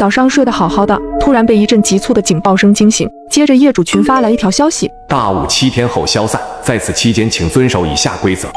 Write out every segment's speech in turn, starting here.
早上睡得好好的，突然被一阵急促的警报声惊醒，接着业主群发来一条消息：大雾7天后消散，在此期间请遵守以下规则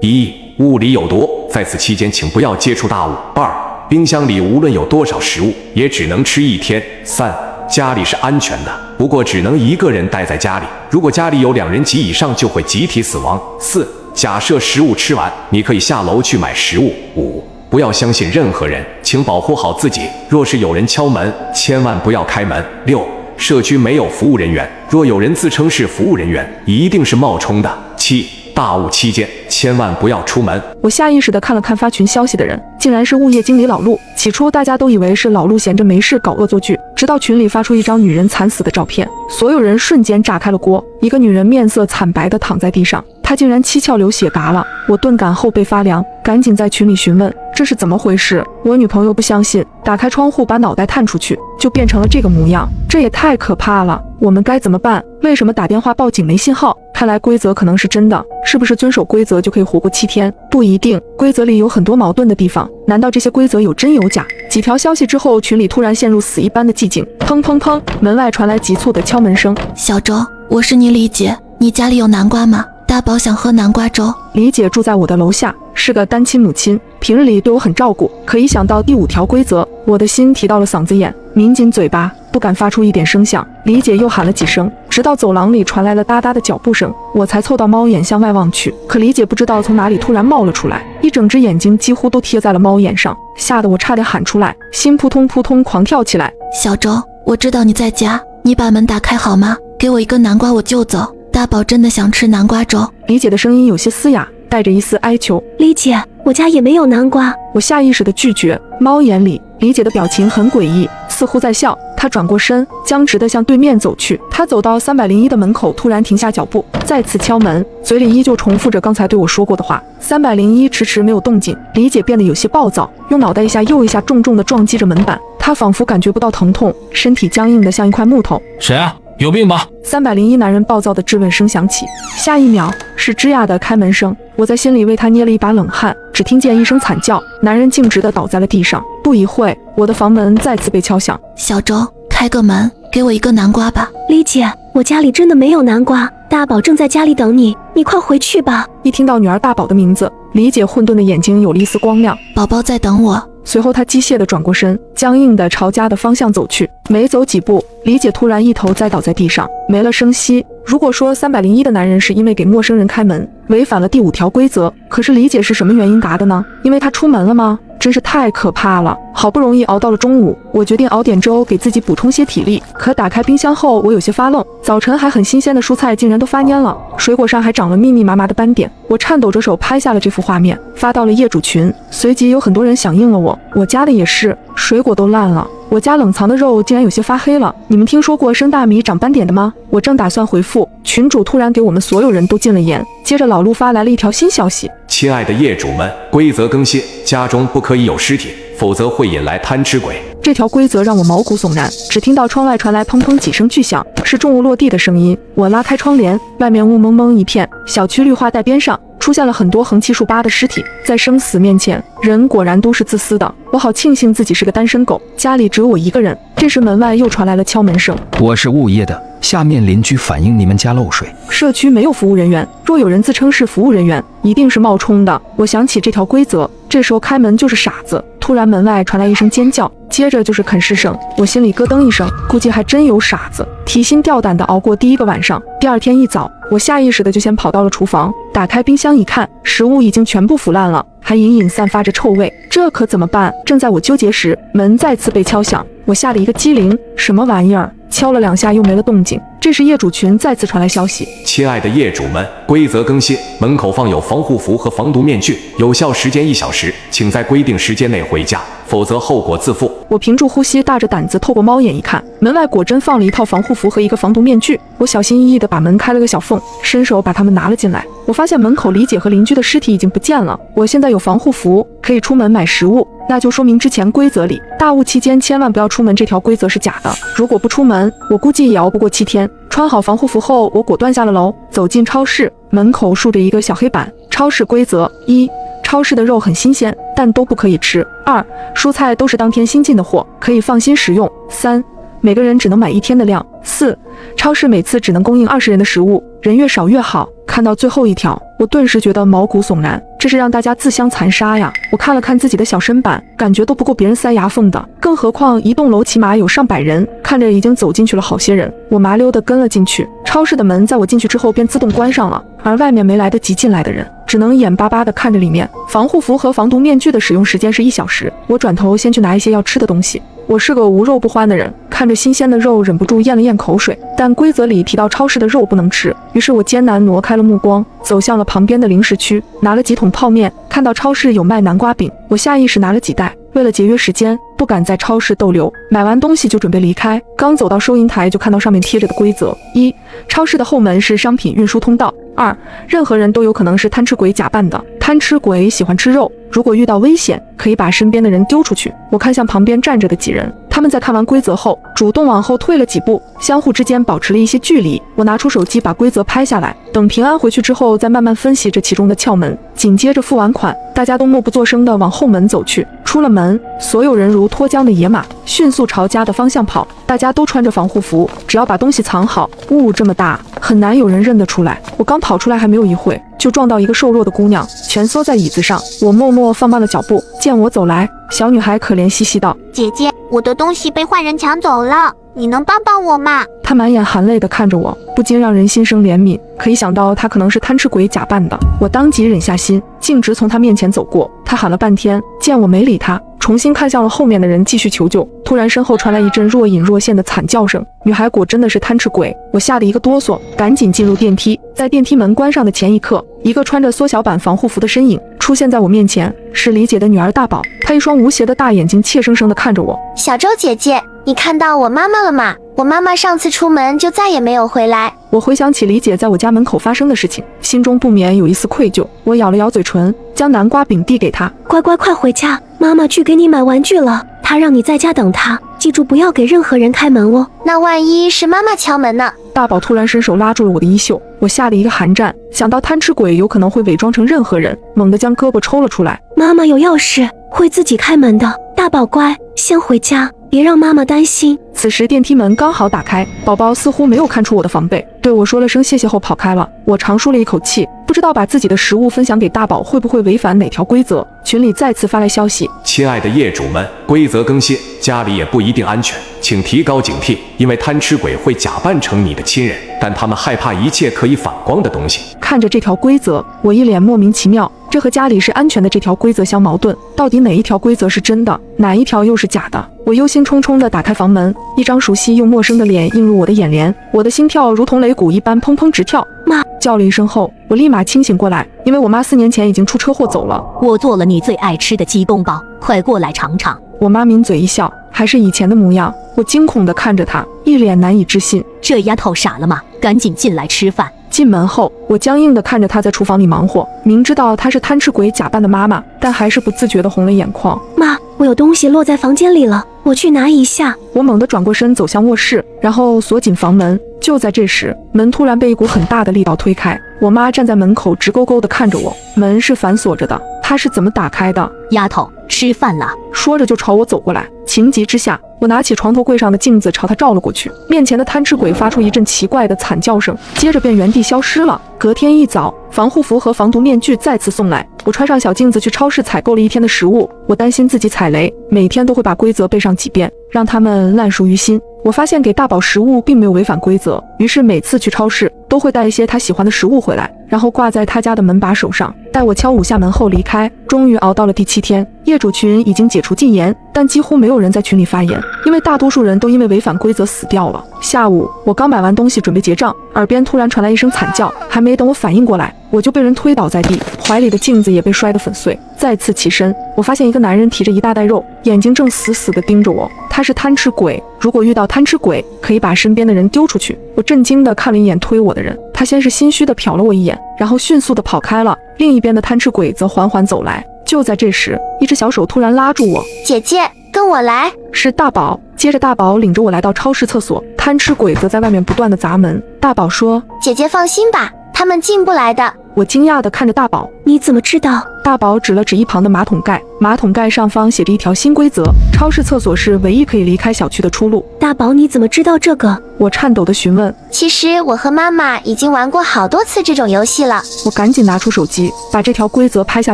：1. 雾里有毒，在此期间请不要接触大雾。2. 冰箱里无论有多少食物，也只能吃1天。3. 家里是安全的，不过只能1个人待在家里，如果家里有2人及以上就会集体死亡。4. 假设食物吃完，你可以下楼去买食物。5. 不要相信任何人，请保护好自己，若是有人敲门，千万不要开门。6. 社区没有服务人员，若有人自称是服务人员，一定是冒充的。7. 大雾期间千万不要出门。我下意识地看了看发群消息的人，竟然是物业经理老陆。起初大家都以为是老陆闲着没事搞恶作剧，直到群里发出一张女人惨死的照片，所有人瞬间炸开了锅。一个女人面色惨白地躺在地上，她竟然七窍流血嘎了。我顿感后背发凉，赶紧在群里询问这是怎么回事。我女朋友不相信，打开窗户把脑袋探出去，就变成了这个模样，这也太可怕了。我们该怎么办？为什么打电话报警没信号？看来规则可能是真的，是不是遵守规则就可以活过7天？不一定，规则里有很多矛盾的地方。难道这些规则有真有假？几条消息之后，群里突然陷入死一般的寂静。砰砰砰，门外传来急促的敲门声。小周，我是你李姐，你家里有南瓜吗？大宝想喝南瓜粥。李姐住在我的楼下，是个单亲母亲，平日里对我很照顾。可一想到第5条规则，我的心提到了嗓子眼，抿紧嘴巴，不敢发出一点声响。李姐又喊了几声，直到走廊里传来了哒哒的脚步声，我才凑到猫眼向外望去。可李姐不知道从哪里突然冒了出来，一整只眼睛几乎都贴在了猫眼上，吓得我差点喊出来，心扑通扑通狂跳起来。小周，我知道你在家，你把门打开好吗？给我一个南瓜我就走，大宝真的想吃南瓜粥。李姐的声音有些嘶哑，带着一丝哀求。李姐，我家也没有南瓜。我下意识地拒绝。猫眼里，李姐的表情很诡异，似乎在笑。她转过身，僵直地向对面走去。她走到301的门口，突然停下脚步，再次敲门，嘴里依旧重复着刚才对我说过的话。301迟迟没有动静。李姐变得有些暴躁，用脑袋一下又一下重重地撞击着门板。她仿佛感觉不到疼痛，身体僵硬得像一块木头。谁啊？有病吧？301男人暴躁的质问声响起，下一秒是吱呀的开门声。我在心里为他捏了一把冷汗，只听见一声惨叫，男人径直地倒在了地上。不一会，我的房门再次被敲响。小周，开个门，给我一个南瓜吧。李姐，我家里真的没有南瓜，大宝正在家里等你，你快回去吧。一听到女儿大宝的名字，李姐混沌的眼睛有了一丝光亮。宝宝在等我。随后她机械地转过身，僵硬地朝家的方向走去。没走几步，李姐突然一头栽倒在地上，没了声息。如果说301的男人是因为给陌生人开门，违反了第5条规则，可是李姐是什么原因答的呢？因为她出门了吗？真是太可怕了。好不容易熬到了中午，我决定熬点粥给自己补充些体力。可打开冰箱后，我有些发愣，早晨还很新鲜的蔬菜竟然都发蔫了，水果上还长了密密麻麻的斑点。我颤抖着手拍下了这幅画面，发到了业主群，随即有很多人响应了我。我家的也是，水果都烂了，我家冷藏的肉竟然有些发黑了。你们听说过生大米长斑点的吗？我正打算回复，群主突然给我们所有人都禁了言。接着老陆发来了一条新消息：亲爱的业主们，规则更新，家中不可以有尸体，否则会引来贪吃鬼。这条规则让我毛骨悚然，只听到窗外传来砰砰几声巨响，是重物落地的声音。我拉开窗帘，外面雾蒙蒙一片，小区绿化带边上出现了很多横七竖八的尸体。在生死面前，人果然都是自私的。我好庆幸自己是个单身狗，家里只有我一个人。这时门外又传来了敲门声。我是物业的，下面邻居反映你们家漏水。社区没有服务人员，若有人自称是服务人员，一定是冒充的。我想起这条规则，这时候开门就是傻子。突然门外传来一声尖叫，接着就是啃食声。我心里咯噔一声，估计还真有傻子。提心吊胆地熬过第1个晚上。第2天一早，我下意识地就先跑到了厨房，打开冰箱一看，食物已经全部腐烂了，还隐隐散发着臭味。这可怎么办？正在我纠结时，门再次被敲响。我吓了一个机灵，什么玩意儿？敲了2下又没了动静。这时业主群再次传来消息：亲爱的业主们，规则更新，门口放有防护服和防毒面具，有效时间1小时，请在规定时间内回家，否则后果自负。我屏住呼吸，大着胆子透过猫眼一看，门外果真放了一套防护服和一个防毒面具。我小心翼翼地把门开了个小缝，伸手把它们拿了进来。我发现门口李姐和邻居的尸体已经不见了。我现在有防护服，可以出门买食物，那就说明之前规则里大雾期间千万不要出门这条规则是假的。如果不出门，我估计也熬不过7天。穿好防护服后，我果断下了楼，走进超市，门口竖着一个小黑板：超市规则1，超市的肉很新鲜，但都不可以吃。2. 蔬菜都是当天新进的货，可以放心食用。3. 每个人只能买1天的量。4. 超市每次只能供应20人的食物，人越少越好。看到最后一条，我顿时觉得毛骨悚然，这是让大家自相残杀呀！我看了看自己的小身板，感觉都不够别人塞牙缝的，更何况一栋楼起码有上百人，看着已经走进去了好些人。我麻溜地跟了进去，超市的门在我进去之后便自动关上了，而外面没来得及进来的人，只能眼巴巴地看着里面。防护服和防毒面具的使用时间是1小时。我转头先去拿一些要吃的东西。我是个无肉不欢的人，看着新鲜的肉忍不住咽了咽口水，但规则里提到超市的肉不能吃，于是我艰难挪开了目光，走向了旁边的零食区，拿了几桶泡面。看到超市有卖南瓜饼，我下意识拿了几袋，为了节约时间，不敢在超市逗留。买完东西就准备离开，刚走到收银台就看到上面贴着的规则：1. 超市的后门是商品运输通道。2. 任何人都有可能是贪吃鬼假扮的，贪吃鬼喜欢吃肉，如果遇到危险，可以把身边的人丢出去。我看向旁边站着的几人，他们在看完规则后，主动往后退了几步，相互之间保持了一些距离。我拿出手机把规则拍下来，等平安回去之后，再慢慢分析这其中的窍门。紧接着付完款，大家都默不作声地往后门走去。出了门，所有人如脱缰的野马，迅速朝家的方向跑。大家都穿着防护服，只要把东西藏好。雾这么大，很难有人认得出来。我刚跑出来还没有一会，就撞到一个瘦弱的姑娘，蜷缩在椅子上。我默默放慢了脚步，见我走来，小女孩可怜兮兮道：“姐姐，我的东西被坏人抢走了，你能帮帮我吗？”她满眼含泪地看着我，不禁让人心生怜悯。可以想到她可能是贪吃鬼假扮的，我当即忍下心，径直从她面前走过。她喊了半天，见我没理她，重新看向了后面的人，继续求救。突然身后传来一阵若隐若现的惨叫声，女孩果真的是贪吃鬼，我吓得一个哆嗦，赶紧进入电梯。在电梯门关上的前一刻，一个穿着缩小版防护服的身影出现在我面前，是李姐的女儿大宝。她一双无邪的大眼睛怯生生地看着我。小周姐姐，你看到我妈妈了吗？我妈妈上次出门就再也没有回来。我回想起李姐在我家门口发生的事情，心中不免有一丝愧疚。我咬了咬嘴唇，将南瓜饼递给她。乖乖快回家，妈妈去给你买玩具了，她让你在家等她，记住不要给任何人开门哦。那万一是妈妈敲门呢？大宝突然伸手拉住了我的衣袖，我吓得一个寒战，想到贪吃鬼有可能会伪装成任何人，猛地将胳膊抽了出来。妈妈有钥匙，会自己开门的。大宝乖，先回家，别让妈妈担心。此时电梯门刚好打开，宝宝似乎没有看出我的防备，对我说了声谢谢后跑开了。我长舒了一口气，不知道把自己的食物分享给大宝会不会违反哪条规则。群里再次发来消息：亲爱的业主们，规则更新，家里也不一定安全，请提高警惕，因为贪吃鬼会假扮成你的亲人，但他们害怕一切可以反光的东西。看着这条规则，我一脸莫名其妙，这和家里是安全的这条规则相矛盾，到底哪一条规则是真的，哪一条又是假的？我忧心忡忡地打开房门，一张熟悉又陌生的脸映入我的眼帘，我的心跳如同擂鼓一般砰砰直跳。妈！叫了一声后，我立马清醒过来，因为我妈4年前已经出车祸走了。我做了你最爱吃的鸡公煲，快过来尝尝。我妈抿嘴一笑，还是以前的模样。我惊恐地看着她，一脸难以置信。这丫头傻了吗？赶紧进来吃饭。进门后，我僵硬地看着她在厨房里忙活，明知道她是贪吃鬼假扮的妈妈，但还是不自觉地红了眼眶。妈，我有东西落在房间里了，我去拿一下。我猛地转过身走向卧室，然后锁紧房门。就在这时，门突然被一股很大的力道推开，我妈站在门口直勾勾地看着我。门是反锁着的，她是怎么打开的？丫头，吃饭了。说着就朝我走过来。情急之下，我拿起床头柜上的镜子朝她照了过去。面前的贪吃鬼发出一阵奇怪的惨叫声，接着便原地消失了。隔天一早，防护服和防毒面具再次送来，我穿上小镜子去超市采购了1天的食物。我担心自己踩雷，每天都会把规则背上几遍，让他们烂熟于心。我发现给大宝食物并没有违反规则，于是每次去超市都会带一些他喜欢的食物回来，然后挂在他家的门把手上，待我敲5下门后离开。终于熬到了第7天，业主群已经解除禁言，但几乎没有人在群里发言，因为大多数人都因为违反规则死掉了。下午我刚买完东西准备结账，耳边突然传来一声惨叫，还没等我反应过来，我就被人推倒在地，怀里的镜子也被摔得粉碎。再次起身，我发现一个男人提着一大袋肉，眼睛正死死地盯着我。他是贪吃鬼，如果遇到贪吃鬼，可以把身边的人丢出去。我震惊地看了一眼推我的人，他先是心虚地瞟了我一眼，然后迅速地跑开了。另一边的贪吃鬼则缓缓走来。就在这时，一只小手突然拉住我，姐姐，跟我来。是大宝。接着大宝领着我来到超市厕所，贪吃鬼则在外面不断地砸门。大宝说：姐姐放心吧，他们进不来的。我惊讶地看着大宝。你怎么知道？大宝指了指一旁的马桶盖，马桶盖上方写着一条新规则：超市厕所是唯一可以离开小区的出路。大宝，你怎么知道这个？我颤抖地询问。其实我和妈妈已经玩过好多次这种游戏了。我赶紧拿出手机，把这条规则拍下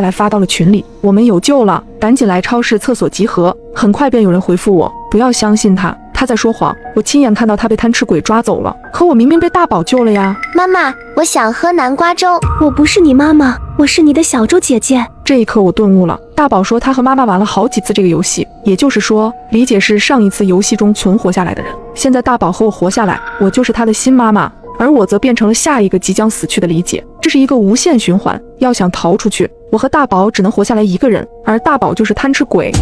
来发到了群里。我们有救了，赶紧来超市厕所集合。很快便有人回复我，不要相信他在说谎。我亲眼看到他被贪吃鬼抓走了，可我明明被大宝救了呀。妈妈，我想喝南瓜粥。我不是你妈妈，我是你的小周姐姐。这一刻我顿悟了，大宝说他和妈妈玩了好几次这个游戏，也就是说，李姐是上一次游戏中存活下来的人。现在大宝和我活下来，我就是他的新妈妈，而我则变成了下一个即将死去的李姐。这是一个无限循环，要想逃出去，我和大宝只能活下来一个人，而大宝就是贪吃鬼。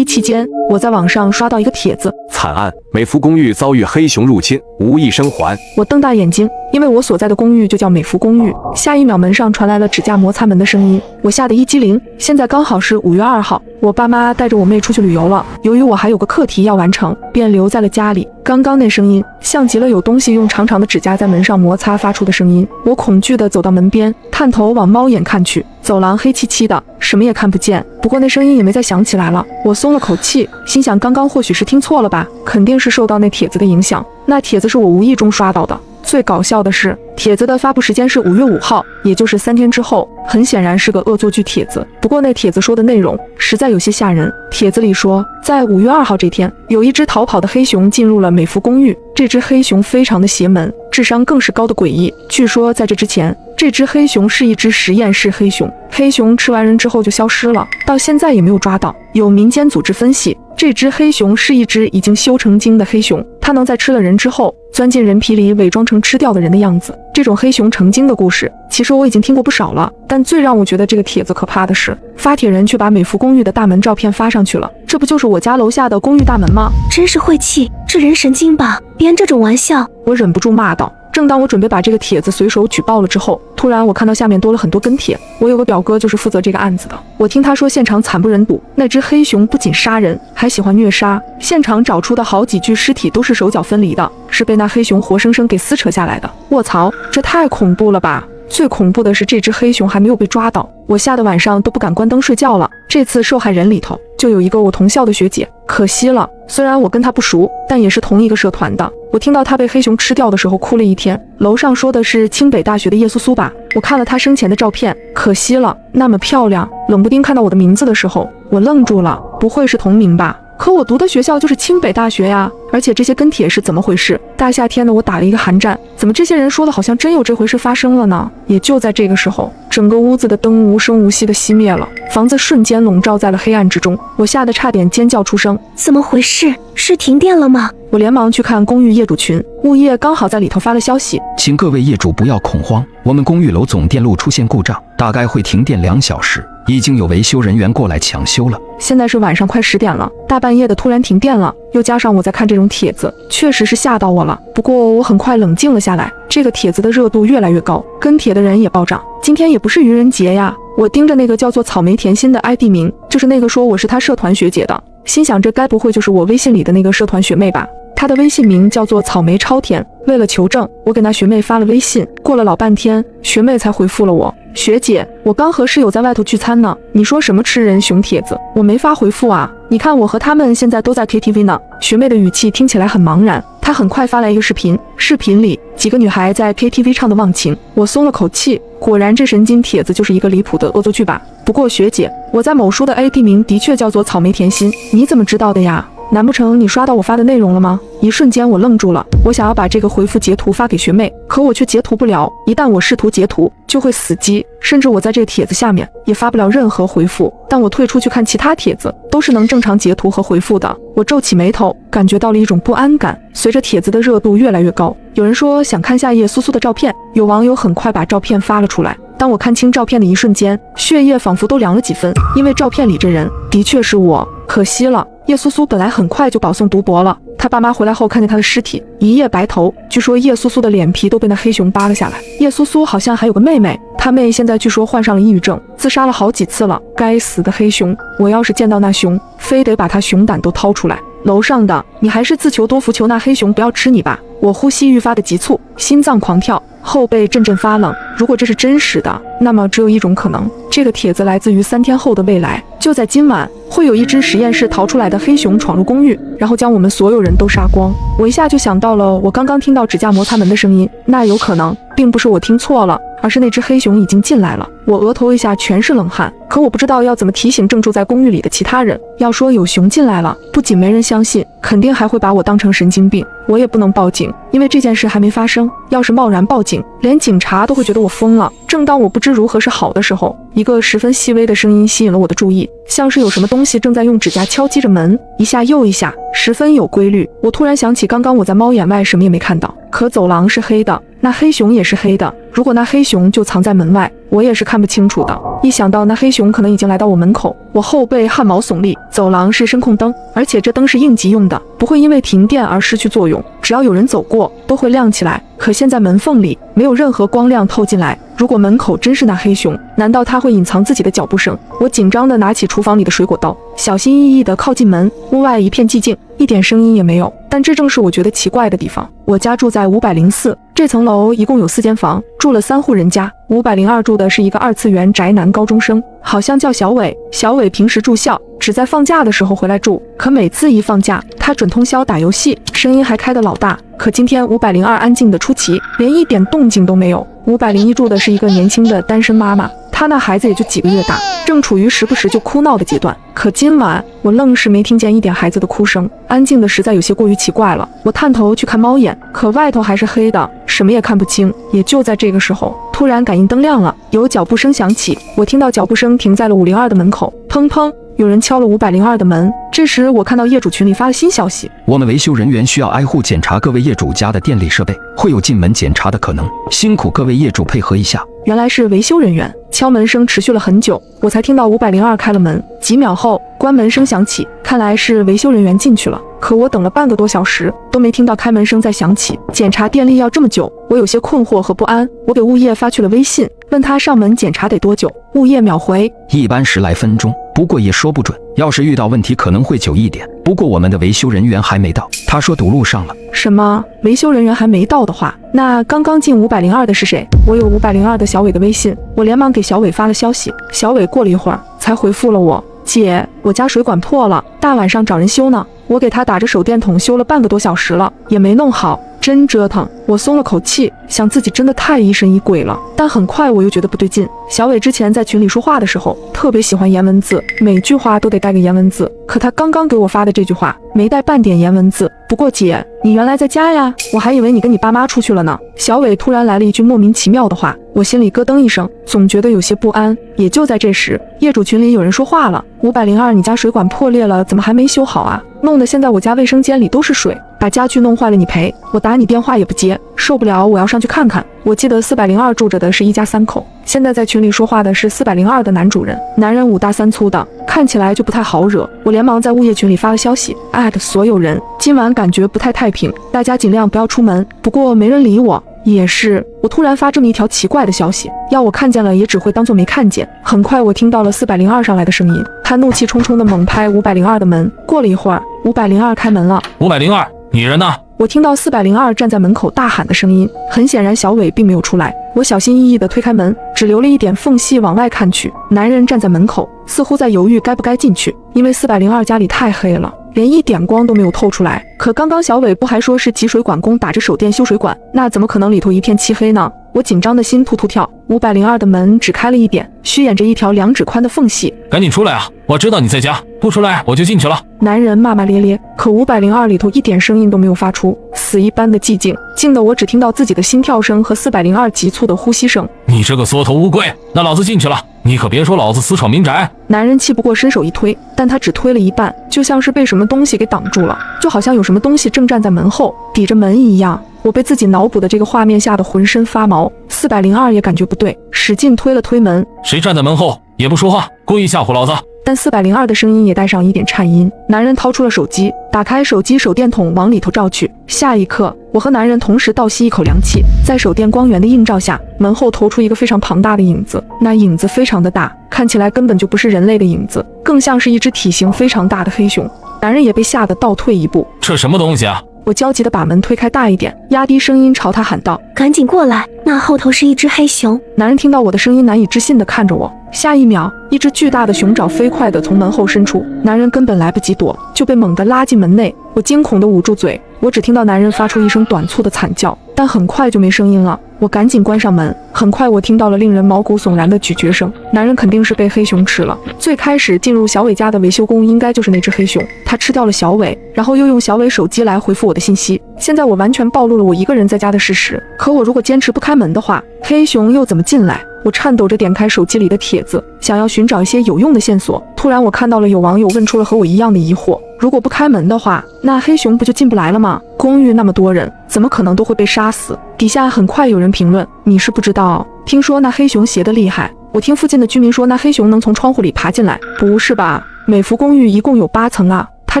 期间，我在网上刷到一个帖子，惨案，美孚公寓遭遇黑熊入侵，无一生还。我瞪大眼睛，因为我所在的公寓就叫美孚公寓。下一秒门上传来了指甲摩擦门的声音，我吓得一激灵。现在刚好是5月2号，我爸妈带着我妹出去旅游了，由于我还有个课题要完成，便留在了家里。刚刚那声音像极了有东西用长长的指甲在门上摩擦发出的声音。我恐惧地走到门边，探头往猫眼看去，走廊黑漆漆的，什么也看不见，不过那声音也没再响起来了。我松了口气，心想刚刚或许是听错了吧，肯定是受到那帖子的影响。那帖子是我无意中刷到的。最搞笑的是，帖子的发布时间是5月5号，也就是3天之后，很显然是个恶作剧帖子。不过那帖子说的内容实在有些吓人。帖子里说，在5月2号这天，有一只逃跑的黑熊进入了美孚公寓。这只黑熊非常的邪门，智商更是高的诡异。据说在这之前，这只黑熊是一只实验室黑熊，黑熊吃完人之后就消失了，到现在也没有抓到。有民间组织分析，这只黑熊是一只已经修成精的黑熊，它能在吃了人之后钻进人皮里，伪装成吃掉的人的样子。这种黑熊成精的故事，其实我已经听过不少了，但最让我觉得这个帖子可怕的是，发帖人却把美孚公寓的大门照片发上去了。这不就是我家楼下的公寓大门吗？真是晦气，这人神经吧，编这种玩笑。我忍不住骂道。正当我准备把这个帖子随手举报了之后，突然我看到下面多了很多跟帖。我有个表哥就是负责这个案子的，我听他说现场惨不忍睹，那只黑熊不仅杀人，还喜欢虐杀。现场找出的好几具尸体都是手脚分离的，是被那黑熊活生生给撕扯下来的。卧槽，这太恐怖了吧！最恐怖的是这只黑熊还没有被抓到，我吓得晚上都不敢关灯睡觉了。这次受害人里头就有一个我同校的学姐，可惜了，虽然我跟她不熟，但也是同一个社团的。我听到她被黑熊吃掉的时候哭了一天。楼上说的是清北大学的叶苏苏吧？我看了她生前的照片，可惜了，那么漂亮。冷不丁看到我的名字的时候，我愣住了，不会是同名吧？可我读的学校就是清北大学呀，而且这些跟帖是怎么回事？大夏天的我打了一个寒战，怎么这些人说的好像真有这回事发生了呢？也就在这个时候，整个屋子的灯无声无息地熄灭了，房子瞬间笼罩在了黑暗之中，我吓得差点尖叫出声。怎么回事？是停电了吗？我连忙去看公寓业主群，物业刚好在里头发了消息，请各位业主不要恐慌，我们公寓楼总电路出现故障，大概会停电2小时，已经有维修人员过来抢修了。现在是晚上快10点了，大半夜的突然停电了，又加上我在看这种帖子，确实是吓到我了。不过我很快冷静了下来，这个帖子的热度越来越高，跟帖的人也暴涨。今天也不是愚人节呀，我盯着那个叫做草莓甜心的 ID 名，就是那个说我是他社团学姐的，心想这该不会就是我微信里的那个社团学妹吧？她的微信名叫做草莓超甜。为了求证，我给那学妹发了微信，过了老半天，学妹才回复了我。学姐，我刚和室友在外头聚餐呢，你说什么吃人熊帖子，我没法回复啊。你看我和他们现在都在 KTV 呢。学妹的语气听起来很茫然，她很快发来一个视频，视频里几个女孩在 KTV 唱的忘情。我松了口气，果然这神经帖子就是一个离谱的恶作剧吧。不过学姐，我在某书的 ID 名的确叫做草莓甜心，你怎么知道的呀？难不成你刷到我发的内容了吗？一瞬间我愣住了，我想要把这个回复截图发给学妹，可我却截图不了，一旦我试图截图就会死机，甚至我在这个帖子下面也发不了任何回复。但我退出去看其他帖子，都是能正常截图和回复的。我皱起眉头，感觉到了一种不安感。随着帖子的热度越来越高，有人说想看下叶苏苏的照片，有网友很快把照片发了出来。当我看清照片的一瞬间，血液仿佛都凉了几分，因为照片里这人的确是我。可惜了，叶苏苏本来很快就保送读博了，他爸妈回来后看见他的尸体，一夜白头。据说叶苏苏的脸皮都被那黑熊扒了下来。叶苏苏好像还有个妹妹，他妹现在据说患上了抑郁症，自杀了好几次了。该死的黑熊，我要是见到那熊，非得把他熊胆都掏出来。楼上的，你还是自求多福，求那黑熊不要吃你吧。我呼吸愈发的急促，心脏狂跳，后背阵阵发冷。如果这是真实的，那么只有一种可能，这个帖子来自于3天后的未来。就在今晚，会有一只实验室逃出来的黑熊闯入公寓，然后将我们所有人都杀光。我一下就想到了我刚刚听到指甲摩擦门的声音，那有可能并不是我听错了，而是那只黑熊已经进来了。我额头一下全是冷汗，可我不知道要怎么提醒正住在公寓里的其他人。要说有熊进来了，不仅没人相信，肯定还会把我当成神经病。我也不能报警，因为这件事还没发生。要是贸然报警，连警察都会觉得我疯了。正当我不知如何是好的时候，一个十分细微的声音吸引了我的注意，像是有什么东西正在用指甲敲击着门，一下又一下，十分有规律。我突然想起刚刚我在猫眼外什么也没看到，可走廊是黑的，那黑熊也是黑的。如果那黑熊就藏在门外，我也是看不清楚的。一想到那黑熊可能已经来到我门口，我后背汗毛耸立。走廊是声控灯，而且这灯是应急用的，不会因为停电而失去作用，只要有人走过都会亮起来。可现在门缝里没有任何光亮透进来，如果门口真是那黑熊，难道他会隐藏自己的脚步声？我紧张地拿起厨房里的水果刀，小心翼翼地靠近门。屋外一片寂静，一点声音也没有。但这正是我觉得奇怪的地方。我家住在504，这层楼一共有4间房，住了3户人家。502住的是一个2次元宅男高中生，好像叫小伟。小伟平时住校，只在放假的时候回来住，可每次一放假，他准通宵打游戏，声音还开得老大。可今天502安静得出奇，连一点动静都没有。501住的是一个年轻的单身妈妈，她那孩子也就几个月大，正处于时不时就哭闹的阶段。可今晚我愣是没听见一点孩子的哭声，安静的实在有些过于奇怪了。我探头去看猫眼，可外头还是黑的，什么也看不清。也就在这个时候，突然感应灯亮了，有脚步声响起，我听到脚步声停在了502的门口，砰砰，有人敲了502的门。这时我看到业主群里发了新消息，我们维修人员需要挨户检查各位业主家的电力设备，会有进门检查的可能，辛苦各位业主配合一下。原来是维修人员。敲门声持续了很久，我才听到502开了门。几秒后，关门声响起，看来是维修人员进去了。可我等了半个多小时，都没听到开门声再响起。检查电力要这么久，我有些困惑和不安。我给物业发去了微信，问他上门检查得多久。物业秒回，一般10来分钟，不过也说不准，要是遇到问题可能会久一点。不过我们的维修人员还没到，他说堵路上了。什么？维修人员还没到的话，那刚刚进502的是谁？我有502的小伟的微信，我连忙给小伟发了消息。小伟过了一会儿才回复了我，姐，我家水管破了，大晚上找人修呢。我给他打着手电筒修了半个多小时了，也没弄好，真折腾。我松了口气，想自己真的太疑神疑鬼了。但很快我又觉得不对劲。小伟之前在群里说话的时候，特别喜欢颜文字，每句话都得带个颜文字。可他刚刚给我发的这句话，没带半点颜文字。不过姐，你原来在家呀？我还以为你跟你爸妈出去了呢。小伟突然来了一句莫名其妙的话，我心里咯噔一声，总觉得有些不安。也就在这时，业主群里有人说话了：502，你家水管破裂了，怎么还没修好啊？弄得现在我家卫生间里都是水，把家具弄坏了你赔。我打你电话也不接，受不了，我要上去看看。我记得402住着的是一家3口，现在在群里说话的是402的男主人，男人5大3粗的，看起来就不太好惹。我连忙在物业群里发了消息，艾特所有人，今晚感觉不太太平，大家尽量不要出门。不过没人理我。也是，我突然发这么一条奇怪的消息，要我看见了也只会当作没看见。很快我听到了402上来的声音，他怒气冲冲地猛拍502的门。过了一会儿，502开门了。502，你人呢？我听到402站在门口大喊的声音，很显然小伟并没有出来。我小心翼翼地推开门，只留了一点缝隙往外看去。男人站在门口，似乎在犹豫该不该进去，因为402家里太黑了，连一点光都没有透出来。可刚刚小伟不还说是集水管工打着手电修水管，那怎么可能里头一片漆黑呢？我紧张的心突突跳。502的门只开了一点，虚掩着一条2指宽的缝隙。赶紧出来啊！我知道你在家，不出来我就进去了。男人骂骂咧咧，可502里头一点声音都没有发出，死一般的寂静，静得我只听到自己的心跳声和402急促的呼吸声。你这个缩头乌龟，那老子进去了，你可别说老子私闯民宅。男人气不过伸手一推，但他只推了一半，就像是被什么东西给挡住了，就好像有什么东西正站在门后抵着门一样。我被自己脑补的这个画面吓得浑身发毛。402也感觉不对，使劲推了推门。谁站在门后也不说话，故意吓唬老子。但402的声音也带上一点颤音。男人掏出了手机，打开手机手电筒往里头照去。下一刻，我和男人同时倒吸一口凉气。在手电光源的映照下，门后投出一个非常庞大的影子，那影子非常的大，看起来根本就不是人类的影子，更像是一只体型非常大的黑熊。男人也被吓得倒退一步。这什么东西啊？我焦急地把门推开大一点，压低声音朝他喊道：赶紧过来，那后头是一只黑熊。男人听到我的声音，难以置信地看着我。下一秒，一只巨大的熊爪飞快地从门后伸出，男人根本来不及躲，就被猛地拉进门内。我惊恐地捂住嘴，我只听到男人发出一声短促的惨叫，但很快就没声音了。我赶紧关上门，很快我听到了令人毛骨悚然的咀嚼声，男人肯定是被黑熊吃了。最开始进入小伟家的维修工应该就是那只黑熊，他吃掉了小伟，然后又用小伟手机来回复我的信息。现在我完全暴露了我一个人在家的事实，可我如果坚持不开门的话，黑熊又怎么进来？我颤抖着点开手机里的帖子，想要寻找一些有用的线索。突然我看到了有网友问出了和我一样的疑惑，如果不开门的话，那黑熊不就进不来了吗？公寓那么多人，怎么可能都会被杀死？底下很快有人评论，你是不知道，听说那黑熊邪得厉害。我听附近的居民说那黑熊能从窗户里爬进来。不是吧，美孚公寓一共有8层啊，它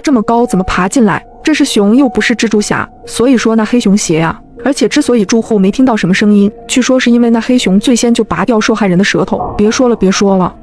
这么高怎么爬进来？这是熊又不是蜘蛛侠，所以说那黑熊邪啊。而且之所以住户没听到什么声音，据说是因为那黑熊最先就拔掉受害人的舌头。别说了，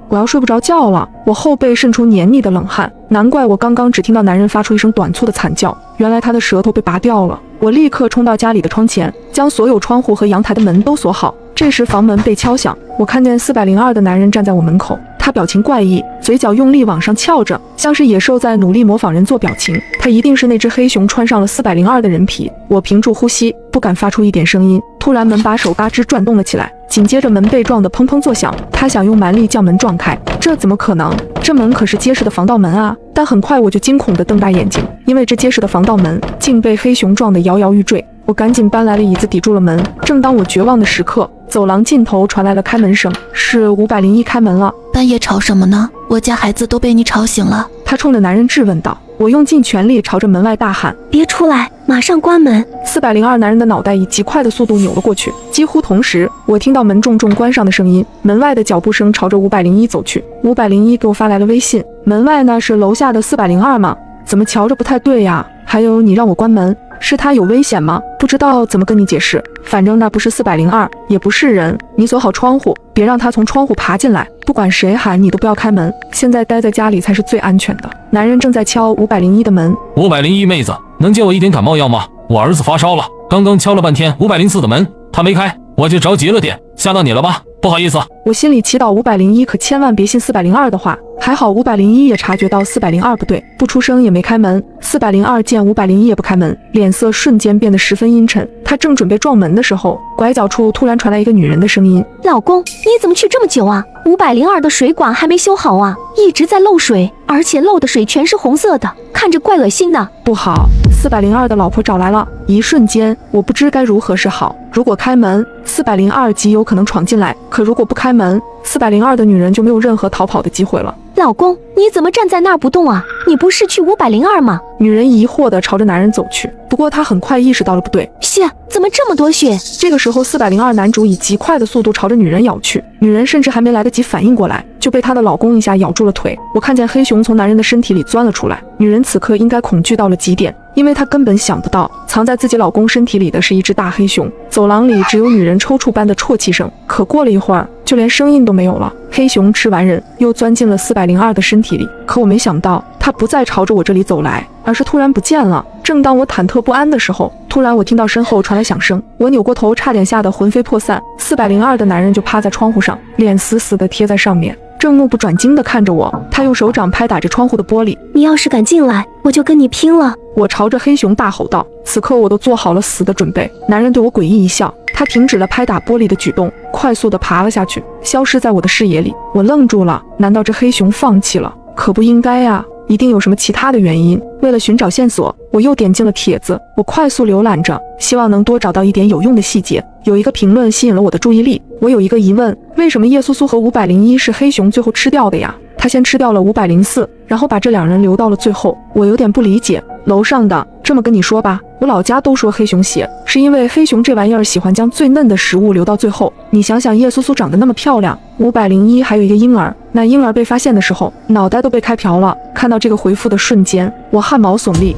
我要睡不着觉了。我后背渗出黏腻的冷汗，难怪我刚刚只听到男人发出一声短促的惨叫，原来他的舌头被拔掉了。我立刻冲到家里的窗前，将所有窗户和阳台的门都锁好。这时房门被敲响，我看见402的男人站在我门口，他表情怪异，嘴角用力往上翘着，像是野兽在努力模仿人做表情。他一定是那只黑熊穿上了402的人皮。我屏住呼吸，不敢发出一点声音。突然门把手嘎吱转动了起来，紧接着门被撞得砰砰作响。他想用蛮力将门撞开，这怎么可能？这门可是结实的防盗门啊！但很快我就惊恐地瞪大眼睛，因为这结实的防盗门竟被黑熊撞得摇摇欲坠。我赶紧搬来了椅子抵住了门。正当我绝望的时刻，走廊尽头传来了开门声，是501开门了。半夜吵什么呢？我家孩子都被你吵醒了。他冲着男人质问道。我用尽全力朝着门外大喊：别出来，马上关门！402男人的脑袋以极快的速度扭了过去。几乎同时，我听到门重重关上的声音，门外的脚步声朝着501走去。501给我发来了微信：门外呢是楼下的402吗？怎么瞧着不太对呀？还有你让我关门，是他有危险吗？不知道怎么跟你解释，反正那不是402，也不是人。你锁好窗户，别让他从窗户爬进来。不管谁喊你都不要开门，现在待在家里才是最安全的。男人正在敲501的门。501妹子，能借我一点感冒药吗？我儿子发烧了，刚刚敲了半天504的门，他没开，我就着急了点，吓到你了吧？不好意思。我心里祈祷501可千万别信402的话。还好501也察觉到402不对，不出声也没开门。402见501也不开门，脸色瞬间变得十分阴沉。他正准备撞门的时候，拐角处突然传来一个女人的声音：老公，你怎么去这么久啊？502的水管还没修好啊，一直在漏水，而且漏的水全是红色的，看着怪恶心的。不好，402的老婆找来了。一瞬间，我不知该如何是好。如果开门，402极有可能闯进来；可如果不开门，402的女人就没有任何逃跑的机会了。老公，你怎么站在那儿不动啊？你不是去502吗？女人疑惑地朝着男人走去，不过她很快意识到了不对。血，怎么这么多血？这个时候402男主以极快的速度朝着女人咬去，女人甚至还没来得及反应过来，就被她的老公一下咬住了腿。我看见黑熊从男人的身体里钻了出来，女人此刻应该恐惧到了极点，因为她根本想不到藏在自己老公身体里的是一只大黑熊。走廊里只有女人抽搐般的啜泣声，可过了一会儿，就连声音都没有了。黑熊吃完人，又钻进了402的身体里，可我没想到，它不再朝着我这里走来，而是突然不见了。正当我忐忑不安的时候，突然我听到身后传来响声，我扭过头，差点吓得魂飞魄散。402的男人就趴在窗户上，脸死死地贴在上面，正目不转睛地看着我。他用手掌拍打着窗户的玻璃：你要是敢进来，我就跟你拼了！我朝着黑熊大吼道。此刻我都做好了死的准备。男人对我诡异一笑，他停止了拍打玻璃的举动，快速地爬了下去，消失在我的视野里。我愣住了，难道这黑熊放弃了？可不应该啊，一定有什么其他的原因。为了寻找线索，我又点进了帖子，我快速浏览着，希望能多找到一点有用的细节。有一个评论吸引了我的注意力，我有一个疑问，为什么叶苏苏和501是黑熊最后吃掉的呀？他先吃掉了504，然后把这两人留到了最后，我有点不理解。楼上的，这么跟你说吧，我老家都说黑熊血，是因为黑熊这玩意儿喜欢将最嫩的食物留到最后。你想想，叶苏苏长得那么漂亮，501还有一个婴儿，那婴儿被发现的时候，脑袋都被开瓢了。看到这个回复的瞬间，我汗毛耸立，